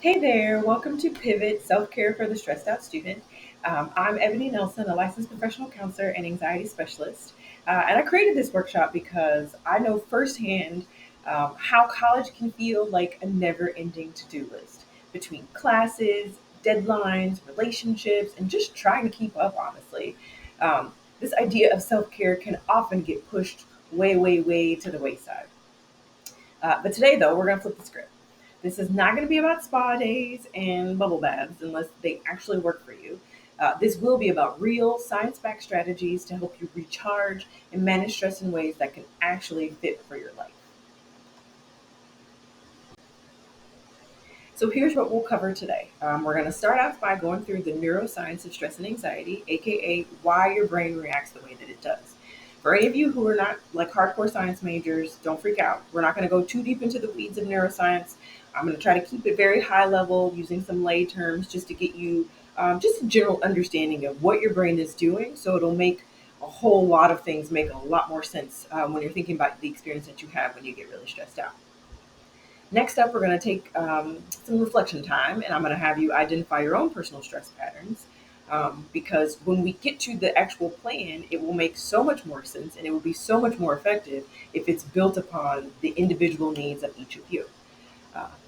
Hey there, welcome to Pivot Self Care for the Stressed Out Student. I'm Ebony Nelson, a licensed professional counselor and anxiety specialist. And I created this workshop because I know firsthand how college can feel like a never ending to do list between classes, deadlines, relationships, and just trying to keep up, honestly. This idea of self care can often get pushed way, way, way to the wayside. But today, though, we're going to flip the script. This is not going to be about spa days and bubble baths unless they actually work for you. This will be about real science backed strategies to help you recharge and manage stress in ways that can actually fit for your life. So, here's what we'll cover today. We're going to start off by going through the neuroscience of stress and anxiety, aka why your brain reacts the way that it does. For any of you who are not like hardcore science majors, don't freak out. We're not going to go too deep into the weeds of neuroscience. I'm going to try to keep it very high level using some lay terms just to get you just a general understanding of what your brain is doing. So it'll make a whole lot of things make a lot more sense when you're thinking about the experience that you have when you get really stressed out. Next up, we're going to take some reflection time, and I'm going to have you identify your own personal stress patterns. Because when we get to the actual plan, it will make so much more sense and it will be so much more effective if it's built upon the individual needs of each of you.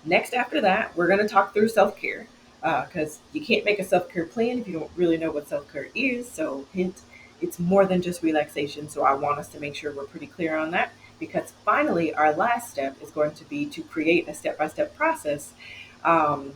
Next, after that, we're going to talk through self care because you can't make a self care plan if you don't really know what self care is. So, hint, it's more than just relaxation. So, I want us to make sure we're pretty clear on that because finally, our last step is going to be to create a step by step process um,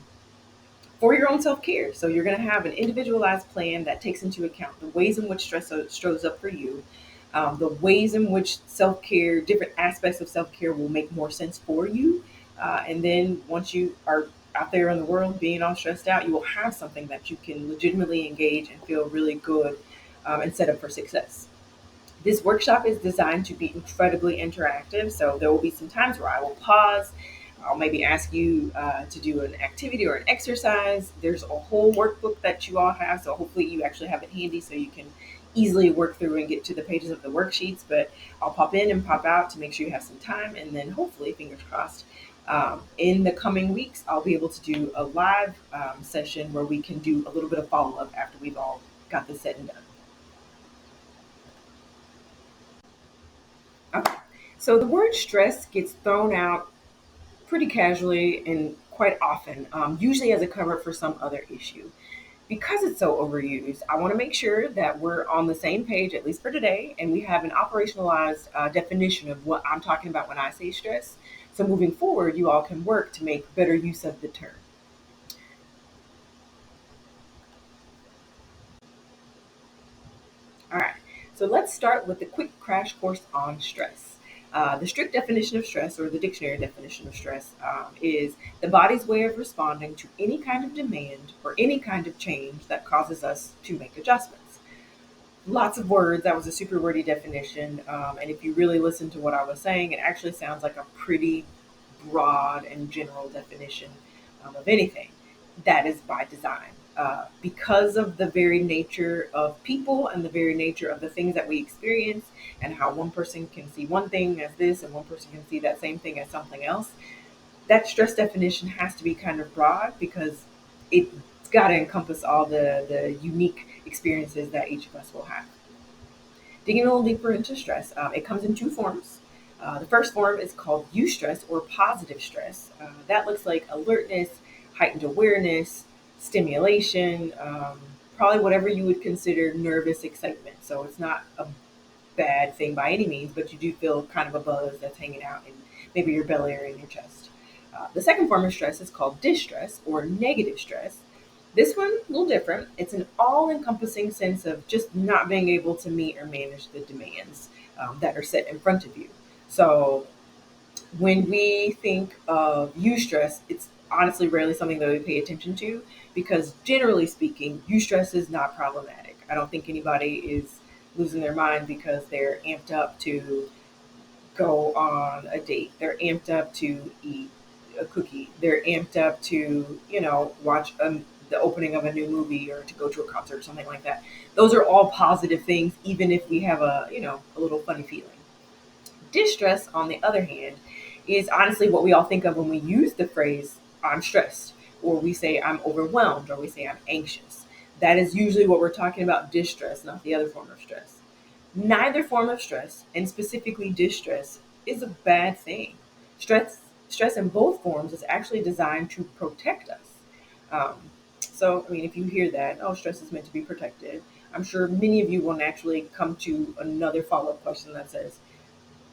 for your own self care. So, you're going to have an individualized plan that takes into account the ways in which stress shows up for you. The ways in which self care, different aspects of self care will make more sense for you, and then once you are out there in the world being all stressed out, you will have something that you can legitimately engage and feel really good and set up for success. This workshop is designed to be incredibly interactive. So there will be some times where I will pause. I'll maybe ask you to do an activity or an exercise. There's a whole workbook that you all have. So hopefully you actually have it handy so you can easily work through and get to the pages of the worksheets. But I'll pop in and pop out to make sure you have some time. And then hopefully, fingers crossed, in the coming weeks, I'll be able to do a live session where we can do a little bit of follow up after we've all got this said and done. Okay. So the word stress gets thrown out pretty casually and quite often, usually as a cover for some other issue. Because it's so overused, I want to make sure that we're on the same page, at least for today, and we have an operationalized definition of what I'm talking about when I say stress. So moving forward, you all can work to make better use of the term. All right, so let's start with the quick crash course on stress. The strict definition of stress, or the dictionary definition of stress, is the body's way of responding to any kind of demand or any kind of change that causes us to make adjustments. Lots of words. That was a super wordy definition. And if you really listen to what I was saying, it actually sounds like a pretty broad and general definition of anything. That is by design. Because of the very nature of people and the very nature of the things that we experience, and how one person can see one thing as this and one person can see that same thing as something else, that stress definition has to be kind of broad because it's got to encompass all the unique experiences that each of us will have. Digging a little deeper into stress, it comes in two forms. The first form is called eustress or positive stress. That looks like alertness, heightened awareness, stimulation, probably whatever you would consider nervous excitement. So it's not a bad thing by any means, but you do feel kind of a buzz that's hanging out in maybe your belly or in your chest. The second form of stress is called distress or negative stress. This one, a little different. It's an all encompassing sense of just not being able to meet or manage the demands that are set in front of you. So, when we think of eustress, it's honestly rarely something that we pay attention to because, generally speaking, eustress is not problematic. I don't think anybody is losing their mind because they're amped up to go on a date. They're amped up to eat a cookie. They're amped up to, watch the opening of a new movie or to go to a concert or something like that. Those are all positive things, even if we have a little funny feeling. Distress, on the other hand, is honestly what we all think of when we use the phrase "I'm stressed." or we say I'm overwhelmed, or we say I'm anxious. That is usually what we're talking about, distress, not the other form of stress. Neither form of stress, and specifically distress, is a bad thing. Stress in both forms is actually designed to protect us. Um, so, I mean, if you hear that, oh, stress is meant to be protected, I'm sure many of you will naturally come to another follow up question that says,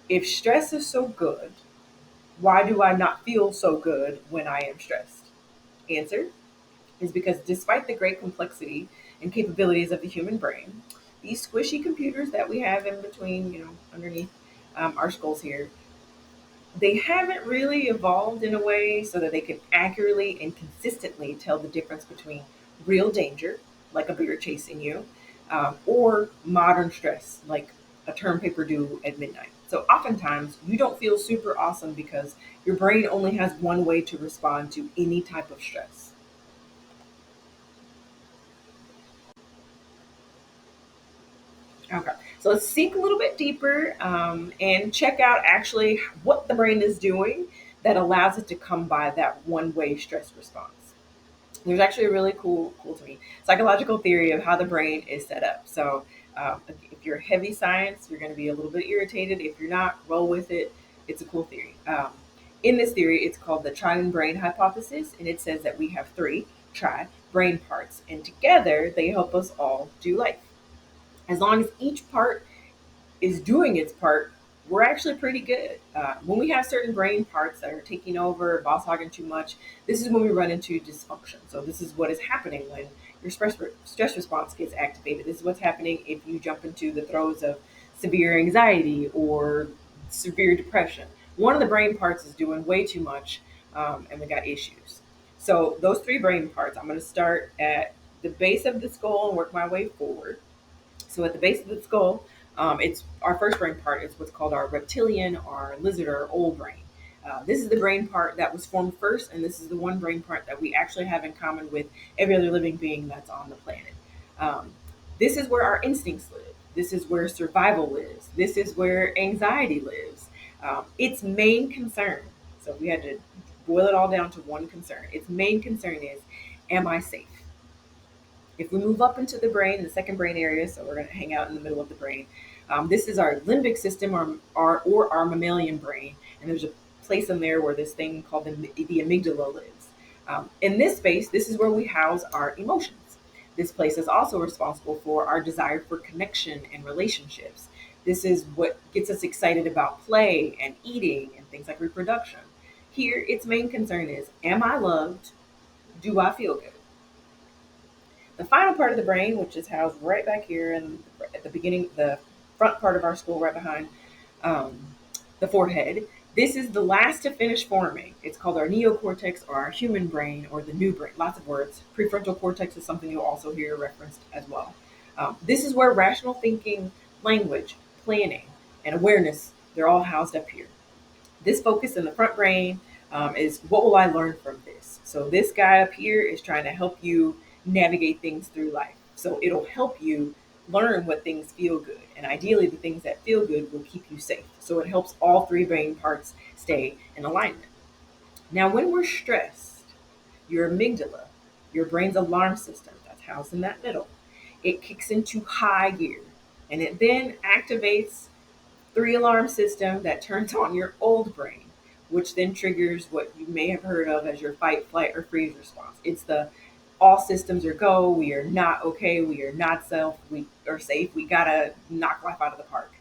if stress is so good, why do I not feel so good when I am stressed? Answer is because despite the great complexity and capabilities of the human brain, these squishy computers that we have in between, underneath our skulls here, they haven't really evolved in a way so that they can accurately and consistently tell the difference between real danger, like a bear chasing you, or modern stress, like a term paper due at midnight. So oftentimes you don't feel super awesome because your brain only has one way to respond to any type of stress. Okay, so let's sink a little bit deeper and check out actually what the brain is doing that allows it to come by that one way stress response. There's actually a really cool to me psychological theory of how the brain is set up. So, if you're heavy science, you're going to be a little bit irritated. If you're not, roll with it. It's a cool theory. In this theory, it's called the tri-brain hypothesis, and it says that we have three tri-brain parts, and together they help us all do life. As long as each part is doing its part, we're actually pretty good. When we have certain brain parts that are taking over, boss hogging too much, this is when we run into dysfunction. So this is what is happening when your stress response gets activated. This is what's happening if you jump into the throes of severe anxiety or severe depression. One of the brain parts is doing way too much, and we got issues. So those three brain parts, I'm going to start at the base of the skull and work my way forward. So at the base of the skull, it's our first brain part is what's called our reptilian or lizard or old brain. This is the brain part that was formed first, and this is the one brain part that we actually have in common with every other living being that's on the planet. Um, this is where our instincts live. This is where survival lives. This is where anxiety lives. Its main concern, so we had to boil it all down to one concern. Its main concern is, am I safe? If we move up into the brain, the second brain area, so we're going to hang out in the middle of the brain. This is our limbic system or our mammalian brain. And there's a place in there where this thing called the amygdala lives. In this space, this is where we house our emotions. This place is also responsible for our desire for connection and relationships. This is what gets us excited about play and eating and things like reproduction. Here, its main concern is, am I loved? Do I feel good? The final part of the brain, which is housed right back here and at the beginning, the front part of our skull, right behind um, the forehead. This is the last to finish forming. It's called our neocortex or our human brain or the new brain. Lots of words. Prefrontal cortex is something you'll also hear referenced as well. This is where rational thinking, language, planning, and awareness, they're all housed up here. This focus in the front brain is what will I learn from this? So this guy up here is trying to help you navigate things through life. So it'll help you learn what things feel good. And ideally, the things that feel good will keep you safe. So it helps all three brain parts stay in alignment. Now, when we're stressed, your amygdala, your brain's alarm system, that's housed in that middle, it kicks into high gear and it then activates three alarm system that turns on your old brain, which then triggers what you may have heard of as your fight, flight, or freeze response. It's the all systems are go. We are not okay. We are not we are safe. We gotta knock life out of the park.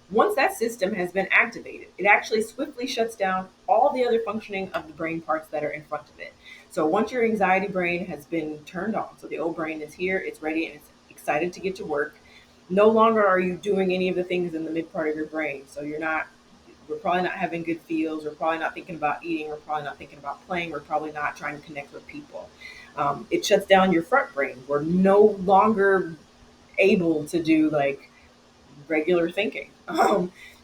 Once that system has been activated, it actually swiftly shuts down all the other functioning of the brain parts that are in front of it. So once your anxiety brain has been turned on, so the old brain is here, it's ready, and it's excited to get to work. No longer are you doing any of the things in the mid part of your brain. So we're probably not having good feels. We're probably not thinking about eating. We're probably not thinking about playing. We're probably not trying to connect with people. It shuts down your front brain. We're no longer able to do like regular thinking.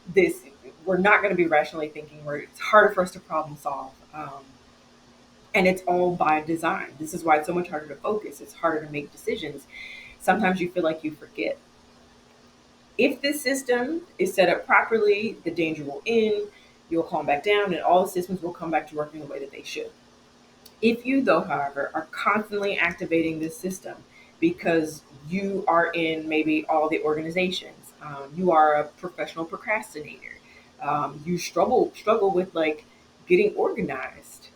This we're not going to be rationally thinking. It's harder for us to problem solve, and it's all by design. This is why it's so much harder to focus. It's harder to make decisions. Sometimes you feel like you forget. If this system is set up properly, the danger will end, you'll calm back down, and all the systems will come back to working the way that they should. If you, though, however, are constantly activating this system because you are in maybe all the organizations, you are a professional procrastinator, you struggle with like getting organized.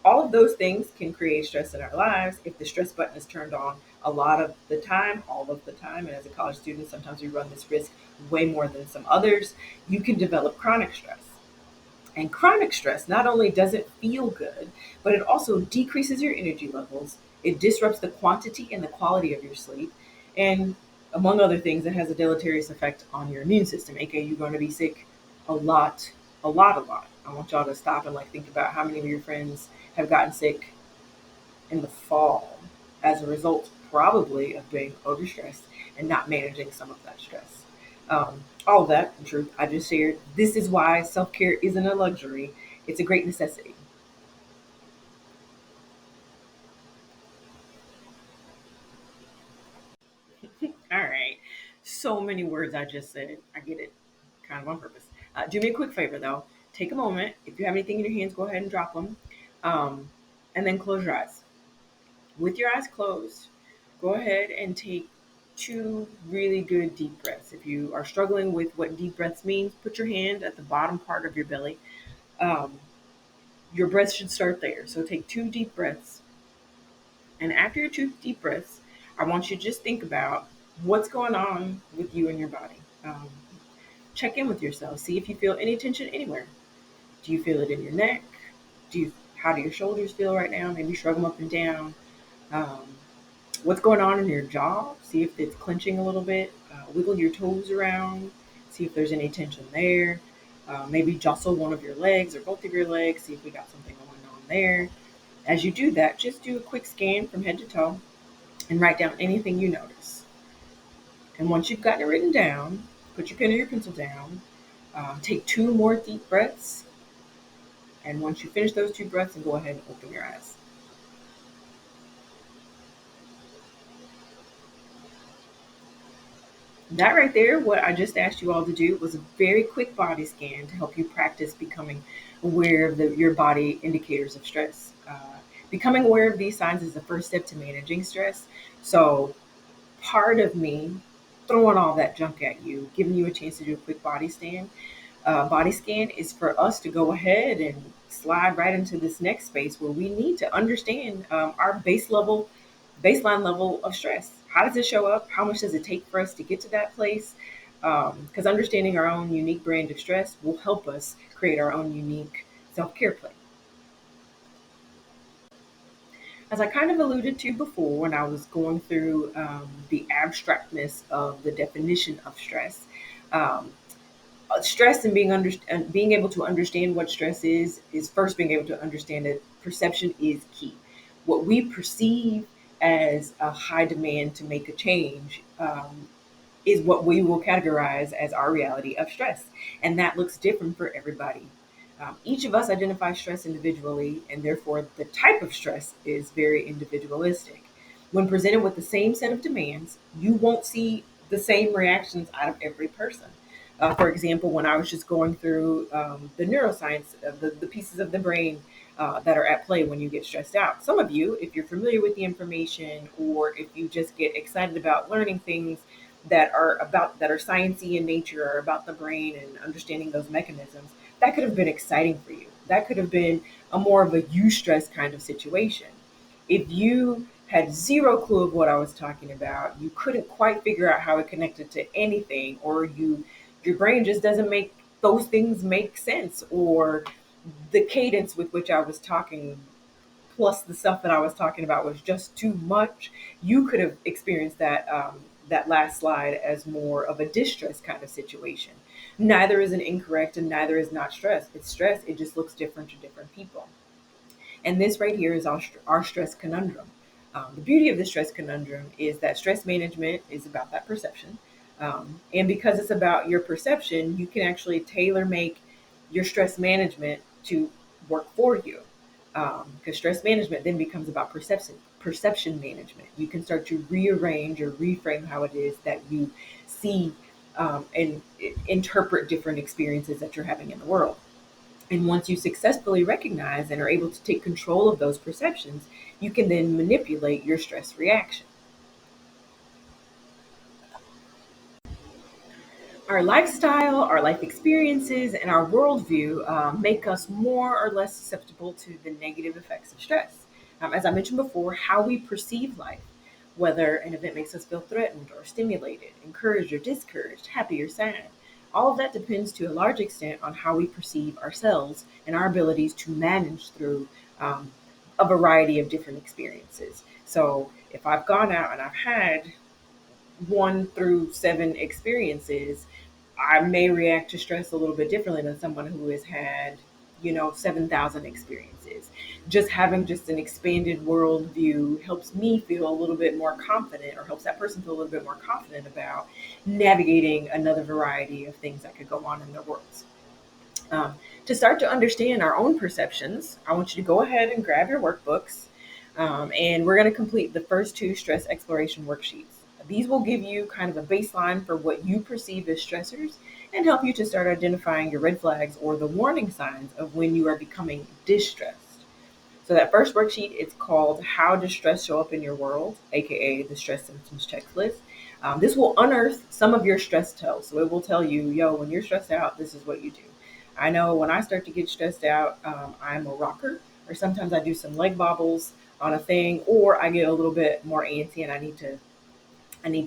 All of those things can create stress in our lives if the stress button is turned on a lot of the time, all of the time. And as a college student, sometimes we run this risk way more than some others. You can develop chronic stress. And chronic stress not only doesn't feel good, but it also decreases your energy levels. It disrupts the quantity and the quality of your sleep. And among other things, it has a deleterious effect on your immune system, aka you're going to be sick a lot, a lot, a lot. I want y'all to stop and like think about how many of your friends have gotten sick in the fall as a result, probably of being overstressed and not managing some of that stress. All of that, in truth, I just shared. This is why self care isn't a luxury, it's a great necessity. All right. So many words I just said. I get it, kind of on purpose. Do me a quick favor, though. Take a moment. If you have anything in your hands, go ahead and drop them. Um, and then close your eyes. With your eyes closed, go ahead and take two really good deep breaths. If you are struggling with what deep breaths means, put your hand at the bottom part of your belly. Um, your breath should start there. So take two deep breaths. And after your two deep breaths, I want you to just think about what's going on with you and your body. Check in with yourself. See if you feel any tension anywhere. Do you feel it in your neck? How do your shoulders feel right now? Maybe shrug them up and down. Um, what's going on in your jaw? See if it's clenching a little bit. Wiggle your toes around. See if there's any tension there. Maybe jostle one of your legs or both of your legs. See if we got something going on there. As you do that, just do a quick scan from head to toe and write down anything you notice. And once you've gotten it written down, put your pen or your pencil down. Take two more deep breaths. And once you finish those two breaths, and go ahead and open your eyes. That right there, what I just asked you all to do was a very quick body scan to help you practice becoming aware of your body indicators of stress. Becoming aware of these signs is the first step to managing stress. So, part of me throwing all that junk at you, giving you a chance to do a quick body scan is for us to go ahead and slide right into this next space where we need to understand our baseline level of stress. How does it show up? How much does it take for us to get to that place? Because understanding our own unique brand of stress will help us create our own unique self care plan. As I kind of alluded to before when I was going through the abstractness of the definition of stress, um, stress and being able to understand what stress is first being able to understand that perception is key. What we perceive as a high demand to make a change is what we will categorize as our reality of stress. And that looks different for everybody. Each of us identifies stress individually, and therefore the type of stress is very individualistic. When presented with the same set of demands, you won't see the same reactions out of every person. For example, when I was just going through the neuroscience of the pieces of the brain that are at play when you get stressed out. Some of you, if you're familiar with the information or if you just get excited about learning things that are sciencey in nature or about the brain and understanding those mechanisms, that could have been exciting for you. That could have been a more of a stress kind of situation. If you had zero clue of what I was talking about, you couldn't quite figure out how it connected to anything, or your brain just doesn't make those things make sense, or the cadence with which I was talking plus the stuff that I was talking about was just too much, you could have experienced that last slide as more of a distress kind of situation. Neither is an incorrect and neither is not stress. It's stress. It just looks different to different people. And this right here is our stress conundrum. The beauty of the stress conundrum is that stress management is about that perception. And because it's about your perception, you can actually tailor make your stress management to work for you. Because stress management then becomes about perception management. You can start to rearrange or reframe how it is that you see and interpret different experiences that you're having in the world. And once you successfully recognize and are able to take control of those perceptions, you can then manipulate your stress reaction. Our lifestyle, our life experiences, and our worldview make us more or less susceptible to the negative effects of stress. As I mentioned before, how we perceive life, whether an event makes us feel threatened or stimulated, encouraged or discouraged, happy or sad, all of that depends to a large extent on how we perceive ourselves and our abilities to manage through um, a variety of different experiences. So if I've gone out and I've had 1 through 7 experiences, I may react to stress a little bit differently than someone who has had, 7,000 experiences. Just having just an expanded worldview helps me feel a little bit more confident, or helps that person feel a little bit more confident about navigating another variety of things that could go on in their worlds. To start to understand our own perceptions, I want you to go ahead and grab your workbooks, and we're going to complete the first 2 stress exploration worksheets. These will give you kind of a baseline for what you perceive as stressors and help you to start identifying your red flags or the warning signs of when you are becoming distressed. So that first worksheet is called How Does Stress Show Up in Your World, aka the Stress Symptoms Checklist. This will unearth some of your stress tells. So it will tell you, yo, when you're stressed out, this is what you do. I know when I start to get stressed out, I'm a rocker, or sometimes I do some leg bobbles on a thing, or I get a little bit more antsy and I need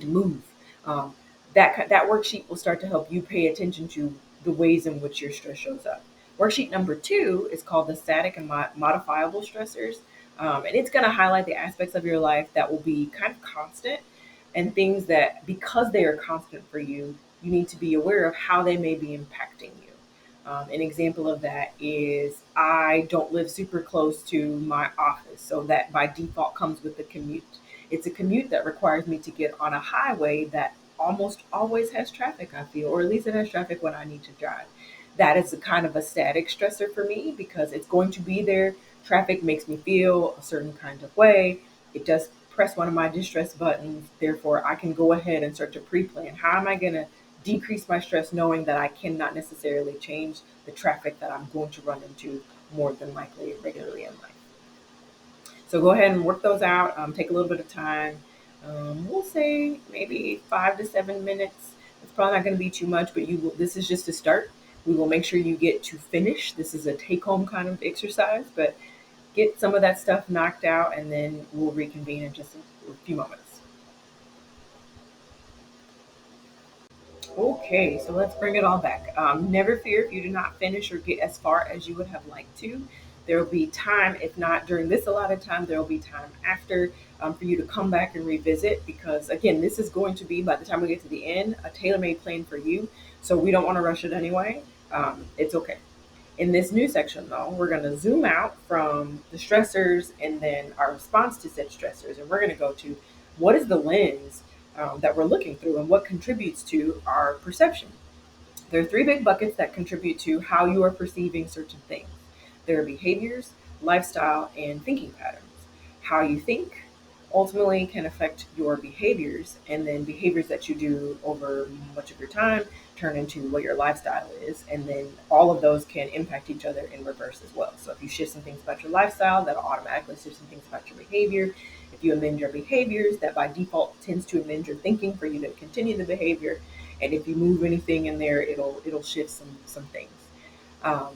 to move. Um, that worksheet will start to help you pay attention to the ways in which your stress shows up. Worksheet number 2 is called the static and modifiable stressors, and it's going to highlight the aspects of your life that will be kind of constant and things that, because they are constant for you, you need to be aware of how they may be impacting you. An example of that is I don't live super close to my office, so that by default comes with the commute. It's a commute that requires me to get on a highway that almost always has traffic, I feel, or at least it has traffic when I need to drive. That is a kind of a static stressor for me because it's going to be there. Traffic makes me feel a certain kind of way. It does press one of my distress buttons. Therefore, I can go ahead and start to pre plan. How am I going to decrease my stress knowing that I cannot necessarily change the traffic that I'm going to run into more than likely regularly in life? So go ahead and work those out. Take a little bit of time. We'll say maybe 5 to 7 minutes. It's probably not going to be too much, but you will. This is just a start. We will make sure you get to finish. This is a take-home kind of exercise, but get some of that stuff knocked out, and then we'll reconvene in just a few moments. Okay, so let's bring it all back. Never fear if you do not finish or get as far as you would have liked to. There will be time, if not during this allotted time, there will be time after, for you to come back and revisit. Because again, this is going to be, by the time we get to the end, a tailor made plan for you. So we don't want to rush it anyway. It's okay. In this new section, though, we're going to zoom out from the stressors and then our response to said stressors. And we're going to go to what is the lens that we're looking through and what contributes to our perception. There are 3 big buckets that contribute to how you are perceiving certain things. There are behaviors, lifestyle, and thinking patterns. How you think ultimately can affect your behaviors, and then behaviors that you do over much of your time turn into what your lifestyle is, and then all of those can impact each other in reverse as well. So if you shift some things about your lifestyle, that'll automatically shift some things about your behavior. If you amend your behaviors, that by default tends to amend your thinking for you to continue the behavior. And if you move anything in there, it'll shift some things. Um,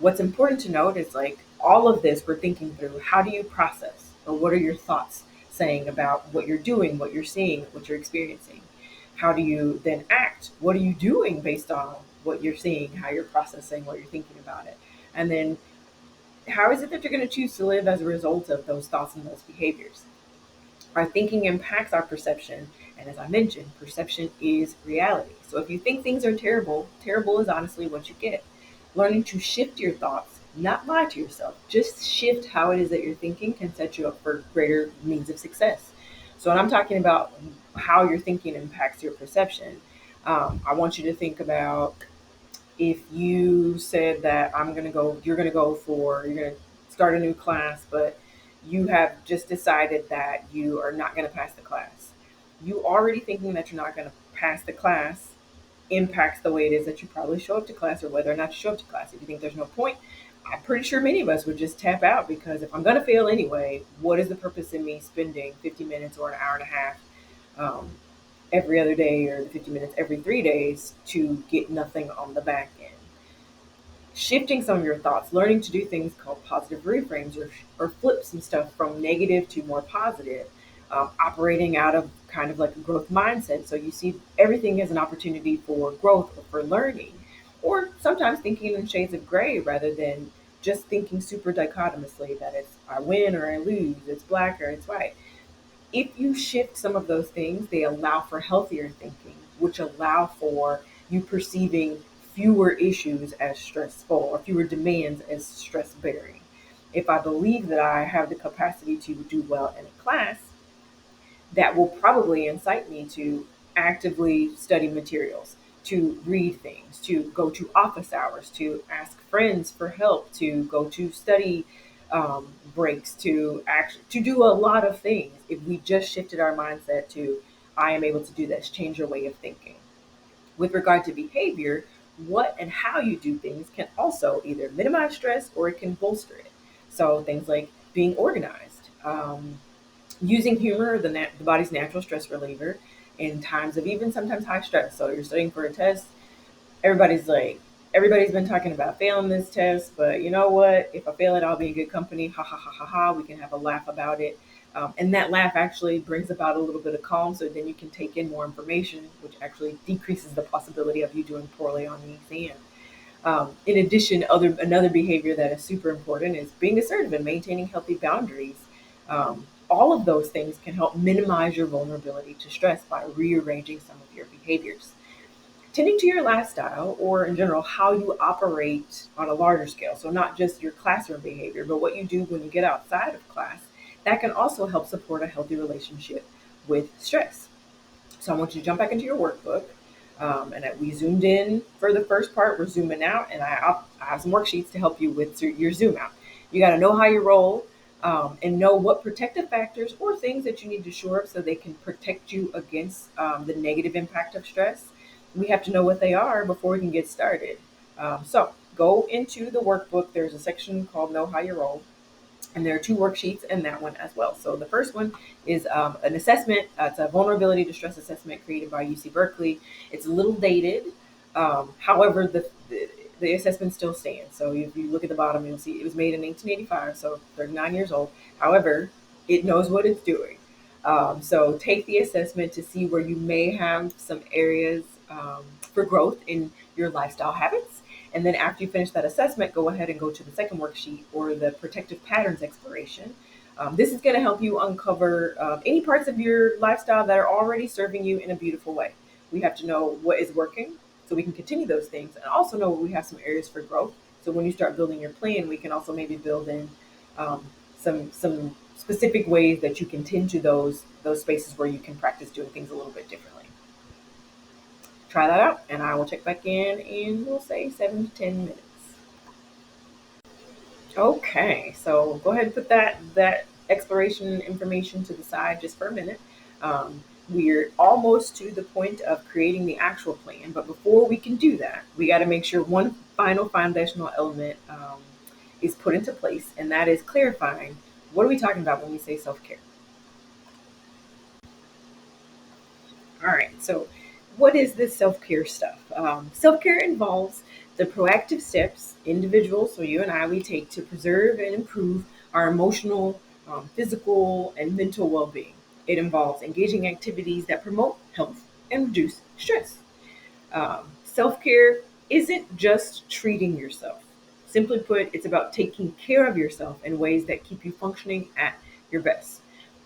what's important to note is, like, all of this we're thinking through. How do you process, or what are your thoughts saying about what you're doing, what you're seeing, what you're experiencing? How do you then act? What are you doing based on what you're seeing, how you're processing, what you're thinking about it? And then how is it that you're going to choose to live as a result of those thoughts and those behaviors? Our thinking impacts our perception. And as I mentioned, perception is reality. So if you think things are terrible, terrible is honestly what you get. Learning to shift your thoughts, not lie to yourself, just shift how it is that you're thinking can set you up for greater means of success. So when I'm talking about how your thinking impacts your perception, I want you to think about, if you said that you're going to start a new class, but you have just decided that you are not going to pass the class. You already thinking that you're not going to pass the class impacts the way it is that you probably show up to class or whether or not you show up to class. If you think there's no point, I'm pretty sure many of us would just tap out because if I'm going to fail anyway, what is the purpose in me spending 50 minutes or an hour and a half um, every other day or 50 minutes every 3 days to get nothing on the back end? Shifting some of your thoughts, learning to do things called positive reframes or flip some stuff from negative to more positive, operating out of kind of like a growth mindset. So you see everything as an opportunity for growth or for learning, or sometimes thinking in shades of gray rather than just thinking super dichotomously that it's I win or I lose, it's black or it's white. If you shift some of those things, they allow for healthier thinking, which allow for you perceiving fewer issues as stressful or fewer demands as stress bearing. If I believe that I have the capacity to do well in a class, that will probably incite me to actively study materials, to read things, to go to office hours, to ask friends for help, to go to study breaks, to do a lot of things. If we just shifted our mindset to, I am able to do this, change your way of thinking. With regard to behavior, what and how you do things can also either minimize stress or it can bolster it. So things like being organized. Using humor, the body's natural stress reliever, in times of even sometimes high stress. So you're studying for a test, everybody's like, everybody's been talking about failing this test, but you know what? If I fail it, I'll be in good company. Ha ha ha ha ha. We can have a laugh about it. And that laugh actually brings about a little bit of calm, so then you can take in more information, which actually decreases the possibility of you doing poorly on the exam. In addition, another behavior that is super important is being assertive and maintaining healthy boundaries. All of those things can help minimize your vulnerability to stress by rearranging some of your behaviors. Tending to your lifestyle, or in general, how you operate on a larger scale. So, not just your classroom behavior, but what you do when you get outside of class, that can also help support a healthy relationship with stress. So I want you to jump back into your workbook. We zoomed in for the first part. We're zooming out, and I have some worksheets to help you with your zoom out. You got to know how you roll and know what protective factors or things that you need to shore up so they can protect you against the negative impact of stress. We have to know what they are before we can get started. So go into the workbook. There's a section called Know How You Roll. And there are two worksheets in that one as well. So the first one is an assessment. It's a vulnerability to stress assessment created by UC Berkeley. It's a little dated. However, the assessment still stands. So if you look at the bottom, you'll see it was made in 1885, so 39 years old. However, it knows what it's doing. So take the assessment to see where you may have some areas for growth in your lifestyle habits. And then after you finish that assessment, go ahead and go to the second worksheet or the protective patterns exploration. This is going to help you uncover any parts of your lifestyle that are already serving you in a beautiful way. We have to know what is working so we can continue those things, and also know we have some areas for growth. So when you start building your plan, we can also maybe build in um, some specific ways that you can tend to those spaces where you can practice doing things a little bit differently. Try that out, and I will check back in we'll say 7 to 10 minutes. Okay, so go ahead and put that exploration information to the side just for a minute. We're almost to the point of creating the actual plan, but before we can do that, we got to make sure one final foundational element is put into place, and that is clarifying what are we talking about when we say self care. All right, so what is this self care stuff? Self care involves the proactive steps individuals, so you and I, we take to preserve and improve our emotional, physical, and mental well being. It involves engaging activities that promote health and reduce stress. Self care isn't just treating yourself. Simply put, it's about taking care of yourself in ways that keep you functioning at your best.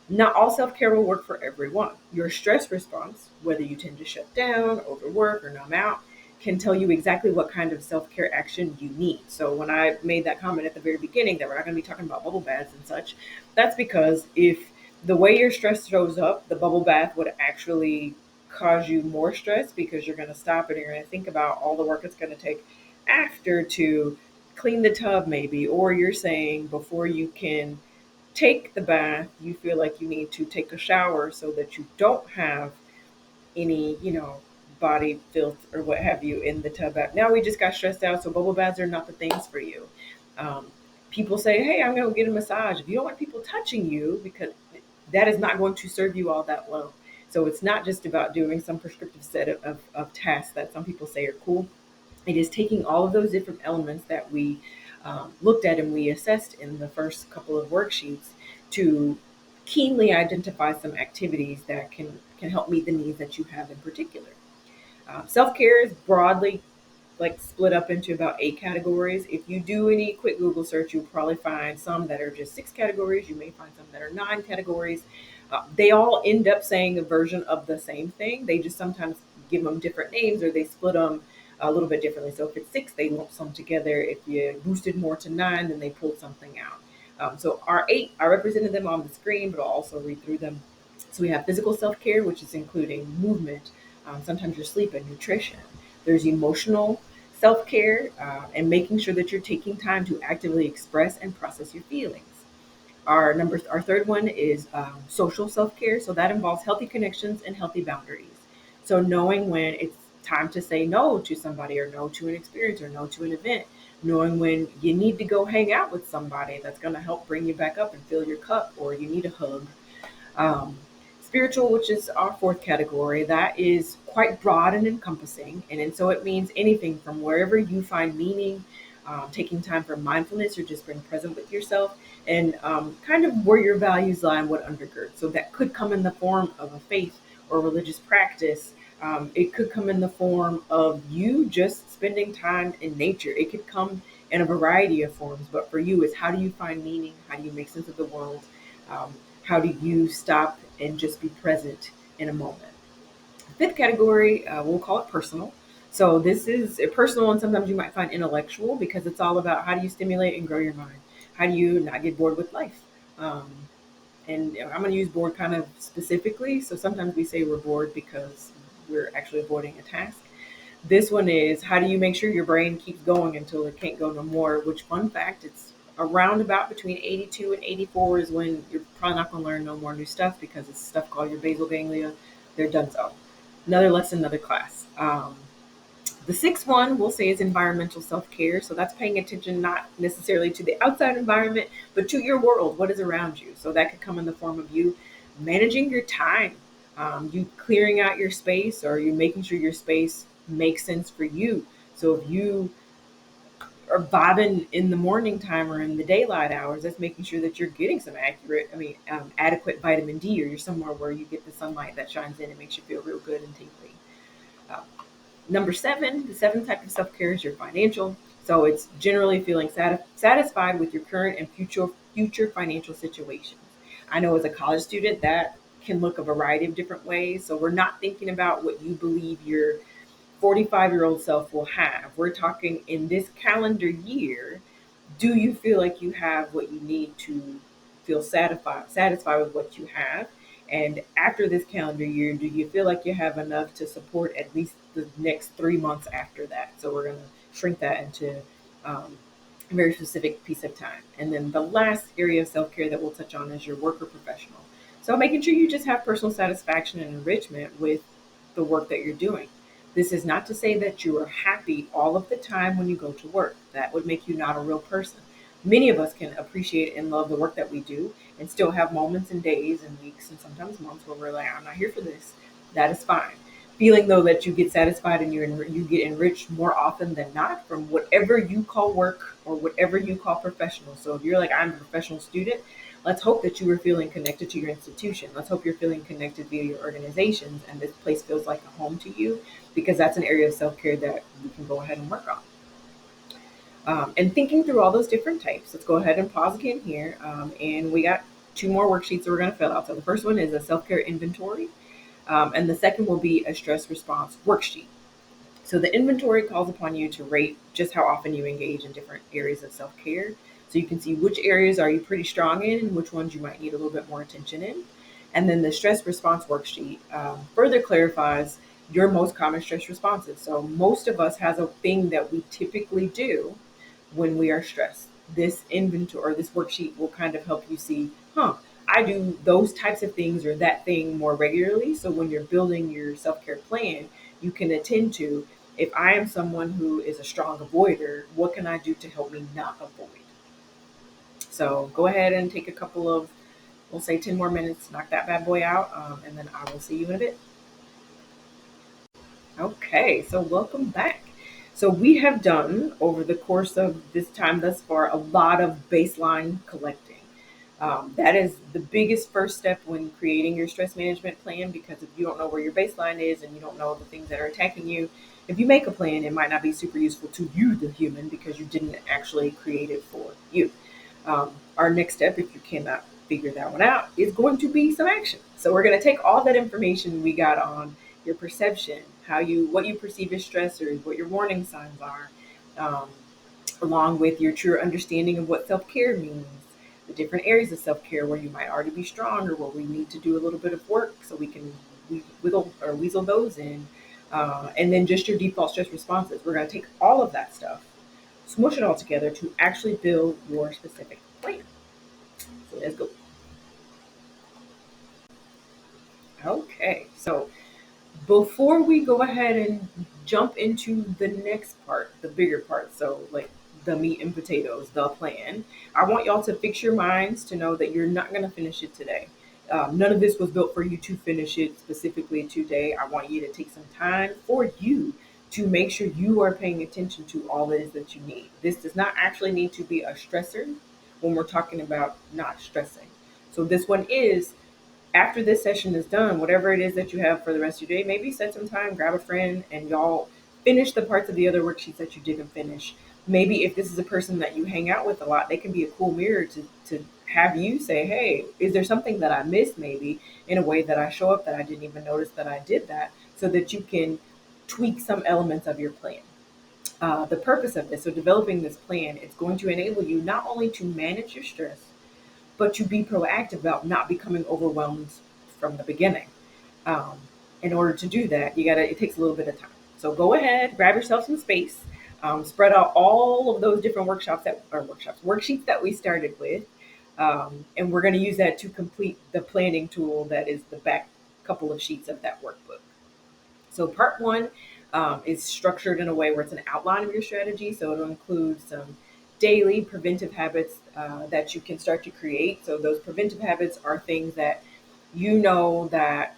Not all self care will work for everyone. Your stress response, whether you tend to shut down, overwork, or numb out, can tell you exactly what kind of self care action you need. So, when I made that comment at the very beginning that we're not going to be talking about bubble baths and such, that's because if the way your stress shows up, the bubble bath would actually cause you more stress because you're going to stop and you're going to think about all the work it's going to take after to clean the tub, maybe, or you're saying before you can take the bath, you feel like you need to take a shower so that you don't have any, body filth or what have you in the tub bath. Now we just got stressed out, so bubble baths are not the things for you. Um, People say, hey, I'm going to get a massage. If you don't want people touching you, because that is not going to serve you all that well. So it's not just about doing some prescriptive set of tasks that some people say are cool. It is taking all of those different elements that we looked at and we assessed in the first couple of worksheets to keenly identify some activities that can help meet the needs that you have in particular. Self care is broadly like split up into about 8 categories. If you do any quick Google search, you'll probably find some that are just 6 categories. You may find some that are 9 categories. They all end up saying a version of the same thing. They just sometimes give them different names or they split them a little bit differently. So if it's 6, they lump some together. If you boosted more to 9, then they pulled something out. So our 8, I represented them on the screen, but I'll also read through them. So we have physical self care, which is including movement, sometimes your sleep and nutrition. There's emotional self care and making sure that you're taking time to actively express and process your feelings. Our third one is social self care. So that involves healthy connections and healthy boundaries. So knowing when it's time to say no to somebody or no to an experience or no to an event, knowing when you need to go hang out with somebody that's going to help bring you back up and fill your cup, or you need a hug. um, Spiritual, which is our fourth category, that is quite broad and encompassing. And so it means anything from wherever you find meaning, taking time for mindfulness or just being present with yourself, and kind of where your values lie and what undergird. So that could come in the form of a faith or religious practice. It could come in the form of you just spending time in nature. It could come in a variety of forms. But for you, is how do you find meaning? How do you make sense of the world? How do you stop and just be present in a moment? Fifth category, we'll call it personal. So this is a personal, and sometimes you might find intellectual because it's all about how do you stimulate and grow your mind? How do you not get bored with life? Um, and I'm going to use bored kind of specifically. So sometimes we say we're bored because we're actually avoiding a task. This one is how do you make sure your brain keeps going until it can't go no more? Which, fun fact, it's around about between 82 and 84 is when you're probably not going to learn no more new stuff because it's stuff called your basal ganglia. They're done so. Another lesson, another class. The sixth one we'll say is environmental self care. So that's paying attention not necessarily to the outside environment, but to your world, what is around you. So that could come in the form of you managing your time, you clearing out your space, or you making sure your space makes sense for you. So if you are vibing in the morning time or in the daylight hours, that's making sure that you're getting some adequate vitamin D, or you're somewhere where you get the sunlight that shines in and makes you feel real good and tingly. Uh, Number 7, the seventh type of self care is your financial. So it's generally feeling satisfied with your current and future financial situations. I know as a college student that can look a variety of different ways. So we're not thinking about what you believe your 45-year-old self will have. We're talking in this calendar year, do you feel like you have what you need to feel satisfied with what you have? And after this calendar year, do you feel like you have enough to support at least the next 3 months after that? So we're going to shrink that into a very specific piece of time. And then the last area of self care that we'll touch on is your work or professional. So making sure you just have personal satisfaction and enrichment with the work that you're doing. This is not to say that you are happy all of the time when you go to work. That would make you not a real person. Many of us can appreciate and love the work that we do and still have moments and days and weeks and sometimes months where we're like, I'm not here for this. That is fine. Feeling though that you get satisfied and you get enriched more often than not from whatever you call work or whatever you call professional. So if you're like, I'm a professional student, let's hope that you are feeling connected to your institution. Let's hope you're feeling connected via your organizations and this place feels like a home to you, because that's an area of self-care that you can go ahead and work on. And thinking through all those different types, let's go ahead and pause again here. And we got 2 more worksheets that we're going to fill out. So the first one is a self-care inventory, and the second will be a stress response worksheet. So the inventory calls upon you to rate just how often you engage in different areas of self-care. So you can see which areas are you pretty strong in and which ones you might need a little bit more attention in. And then the stress response worksheet further clarifies your most common stress responses. So most of us has a thing that we typically do when we are stressed. This inventory or this worksheet will kind of help you see, I do those types of things or that thing more regularly. So when you're building your self-care plan, you can attend to. If I am someone who is a strong avoider, what can I do to help me not avoid? So go ahead and take a couple of, we'll say 10 more minutes, knock that bad boy out, and then I will see you in a bit. Okay, so welcome back. So we have done over the course of this time thus far a lot of baseline collecting. That is the biggest first step when creating your stress management plan, because if you don't know where your baseline is and you don't know the things that are attacking you, if you make a plan, it might not be super useful to you, the human, because you didn't actually create it for you. Our next step, if you cannot figure that one out, is going to be some action. So we're going to take all that information we got on your perception, how you what you perceive as stressors, what your warning signs are, um, along with your true understanding of what self care means, the different areas of self care where you might already be strong or where we need to do a little bit of work so we can wiggle or weasel those in, and then just your default stress responses. We're going to take all of that stuff, smush it all together to actually build your specific plan. So let's go. Okay, so before we go ahead and jump into the next part, the bigger part, so like the meat and potatoes, the plan, I want y'all to fix your minds to know that you're not going to finish it today. None of this was built for you to finish it specifically today. I want you to take some time for you to make sure you are paying attention to all it is that you need. This does not actually need to be a stressor when we're talking about not stressing. So this one is, after this session is done, whatever it is that you have for the rest of your day, maybe set some time, grab a friend, and y'all finish the parts of the other worksheets that you didn't finish. Maybe if this is a person that you hang out with a lot, they can be a cool mirror to have you say, hey, is there something that I missed maybe in a way that I show up that I didn't even notice that I did that, so that you can tweak some elements of your plan. The purpose of this, so developing this plan, it's going to enable you not only to manage your stress, but to be proactive about not becoming overwhelmed from the beginning. Um, in order to do that, it takes a little bit of time. So go ahead, grab yourself some space, spread out all of those different worksheets that we started with. And we're going to use that to complete the planning tool that is the back couple of sheets of that workbook. So part one is structured in a way where it's an outline of your strategy. So it'll include some daily preventive habits that you can start to create. So those preventive habits are things that you know that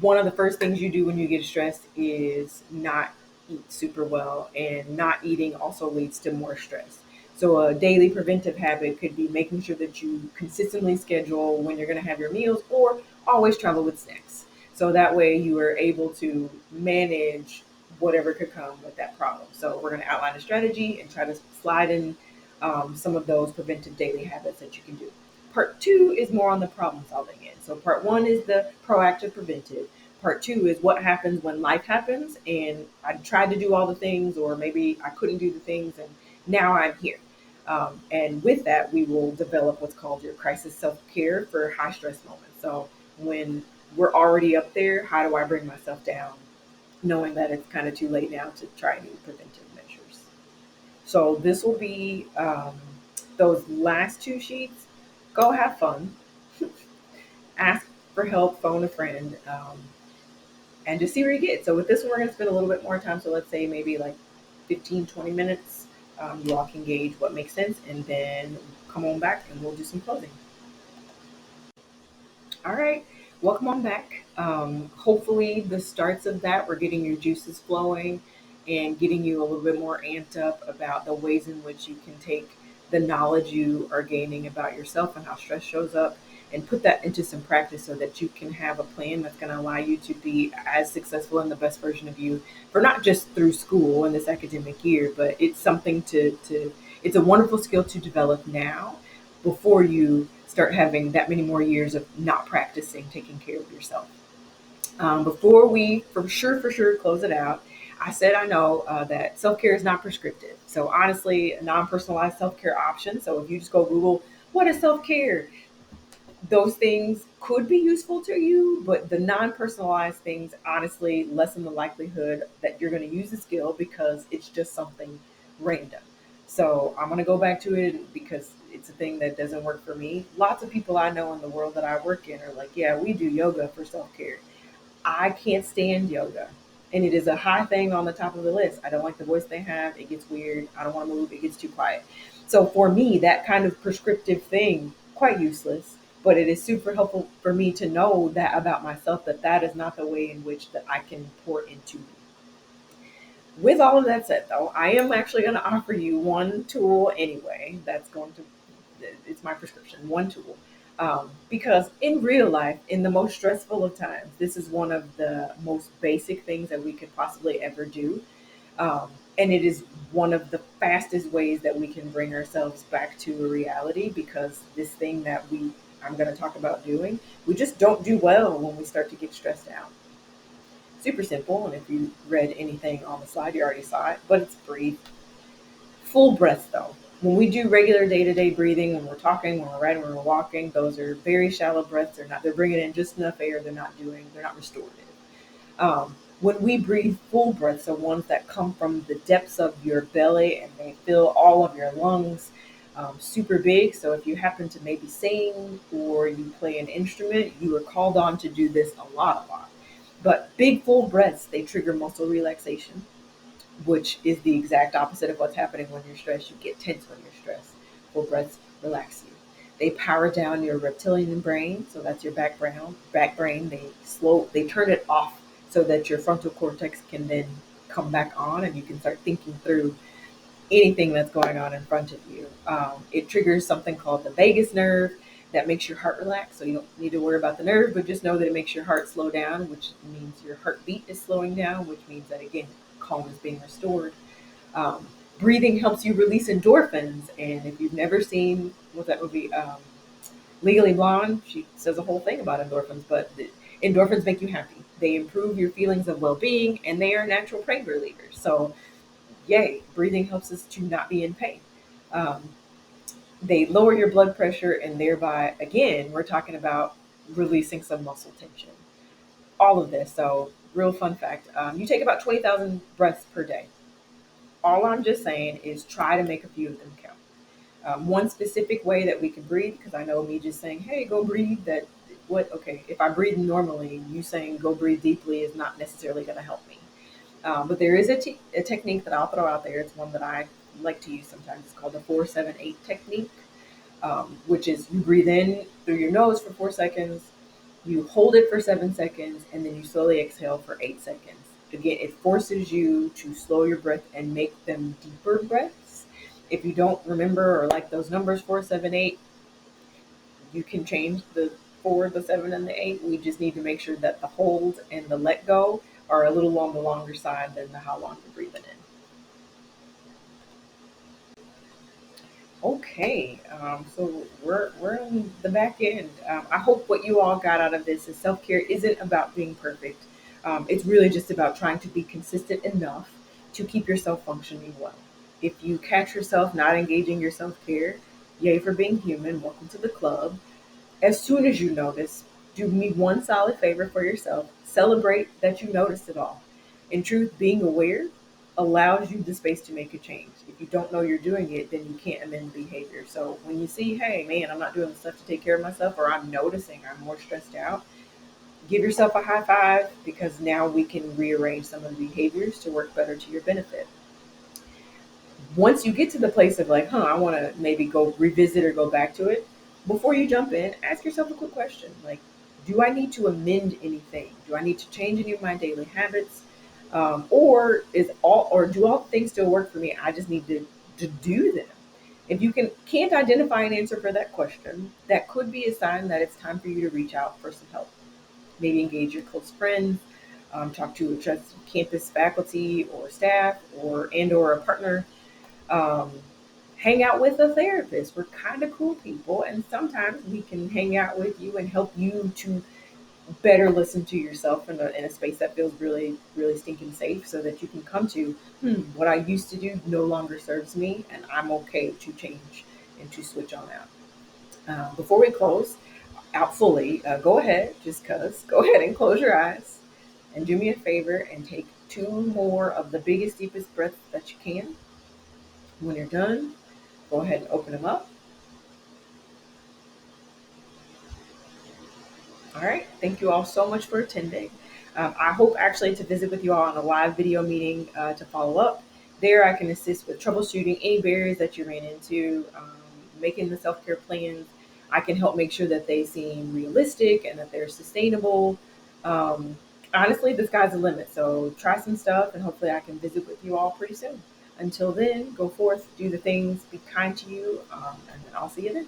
one of the first things you do when you get stressed is not eat super well, and not eating also leads to more stress. So a daily preventive habit could be making sure that you consistently schedule when you're going to have your meals, or always travel with snacks. So that way you are able to manage whatever could come with that problem. So we're going to outline a strategy and try to slide in some of those preventive daily habits that you can do. Part two is more on the problem solving end. So part one is the proactive preventive. Part two is what happens when life happens and I tried to do all the things, or maybe I couldn't do the things, and now I'm here. And with that, we will develop what's called your crisis self care for high stress moments. So when we're already up there, how do I bring myself down, knowing that it's kind of too late now to try new preventive measures? So this will be those last two sheets. Go have fun, ask for help, phone a friend, and just see where you get. So with this one, we're going to spend a little bit more time. So let's say maybe like 15, 20 minutes. You all can gauge what makes sense, and then come on back and we'll do some closing. All right, welcome on back. Hopefully, the starts of that, we're getting your juices flowing and getting you a little bit more amped up about the ways in which you can take the knowledge you are gaining about yourself and how stress shows up, and put that into some practice so that you can have a plan that's going to allow you to be as successful and the best version of you, for not just through school in this academic year, but it's something it's a wonderful skill to develop now before you start having that many more years of not practicing taking care of yourself. Before we, for sure, close it out, I said I know that self care is not prescriptive. So, honestly, a non personalized self care option. So, if you just go Google, what is self care? Those things could be useful to you, but the non personalized things honestly lessen the likelihood that you're going to use the skill, because it's just something random. So I'm going to go back to it because it's a thing that doesn't work for me. Lots of people I know in the world that I work in are like, yeah, we do yoga for self care. I can't stand yoga. And it is a high thing on the top of the list. I don't like the voice they have. It gets weird. I don't want to move. It gets too quiet. So for me, that kind of prescriptive thing, quite useless, but it is super helpful for me to know that about myself, that that is not the way in which that I can pour into me. With all of that said, though, I am actually going to offer you one tool anyway. That's going to, it's my prescription, one tool. Because in real life, in the most stressful of times, this is one of the most basic things that we could possibly ever do. And it is one of the fastest ways that we can bring ourselves back to a reality, because this thing that I'm going to talk about doing, we just don't do well when we start to get stressed out. Super simple, and if you read anything on the slide, you already saw it, but it's breathe. Full breath though. When we do regular day-to-day breathing, when we're talking, when we're writing, when we're walking, those are very shallow breaths. They're bringing in just enough air. They're not restorative. When we breathe full breaths, so ones that come from the depths of your belly and they fill all of your lungs, super big. So if you happen to maybe sing or you play an instrument, you are called on to do this a lot, a lot. But big full breaths, they trigger muscle relaxation, which is the exact opposite of what's happening when you're stressed. You get tense when you're stressed. Full breaths relax you. They power down your reptilian brain, so that's your back brain. They turn it off so that your frontal cortex can then come back on and you can start thinking through anything that's going on in front of you. It triggers something called the vagus nerve that makes your heart relax. So you don't need to worry about the nerve, but just know that it makes your heart slow down, which means your heartbeat is slowing down, which means that, again, calm is being restored. Um, Breathing helps you release endorphins. And if you've never seen, what's that movie? Legally Blonde, she says a whole thing about endorphins, but endorphins make you happy. They improve your feelings of well being, and they are natural pain relievers. So yay, breathing helps us to not be in pain. Um, they lower your blood pressure, and thereby, again, we're talking about releasing some muscle tension. All of this. So, real fun fact, you take about 20,000 breaths per day. All I'm just saying is try to make a few of them count. One specific way that we can breathe, because I know me just saying, hey, go breathe, okay, if I breathe normally, you saying go breathe deeply is not necessarily going to help me. But there is a technique that I'll throw out there. It's one that I like to use sometimes. It's called the 4-7-8 technique, which is you breathe in through your nose for 4 seconds, you hold it for 7 seconds, and then you slowly exhale for 8 seconds. Again, it forces you to slow your breath and make them deeper breaths. If you don't remember or like those numbers 4-7-8, you can change the 4, the 7, and the 8. We just need to make sure that the hold and the let go are a little on the longer side than the how long you're breathing in. Okay, so we're on the back end. I hope what you all got out of this is self care isn't about being perfect. It's really just about trying to be consistent enough to keep yourself functioning well. If you catch yourself not engaging your self care, yay for being human. Welcome to the club. As soon as you notice, do me one solid favor for yourself. Celebrate that you noticed it all. In truth, being aware allows you the space to make a change. If you don't know you're doing it, then you can't amend behavior. So when you see, hey, man, I'm not doing the stuff to take care of myself, or I'm noticing I'm more stressed out, give yourself a high five, because now we can rearrange some of the behaviors to work better to your benefit. Once you get to the place of like, I want to maybe go revisit or go back to it, before you jump in, ask yourself a quick question. Like, do I need to amend anything? Do I need to change any of my daily habits? Or do all the things still work for me? I just need to do them. If you can't identify an answer for that question, that could be a sign that it's time for you to reach out for some help. Maybe engage your close friends, talk to a trusted campus faculty or staff, or a partner, um, hang out with a therapist. We're kind of cool people, and sometimes we can hang out with you and help you to better listen to yourself in a space that feels really, really stinking safe, so that you can come to, what I used to do no longer serves me, and I'm okay to change and to switch on out. Before we close out fully, go ahead and close your eyes and do me a favor and take two more of the biggest, deepest breaths that you can. When you're done, go ahead and open them up. All right. Thank you all so much for attending. I hope actually to visit with you all on a live video meeting to follow up. There, I can assist with troubleshooting any barriers that you ran into, making the self care plans. I can help make sure that they seem realistic and that they're sustainable. Um, Honestly, the sky's the limit. So try some stuff, and hopefully, I can visit with you all pretty soon. Until then, go forth, do the things, be kind to you, and then I'll see you then.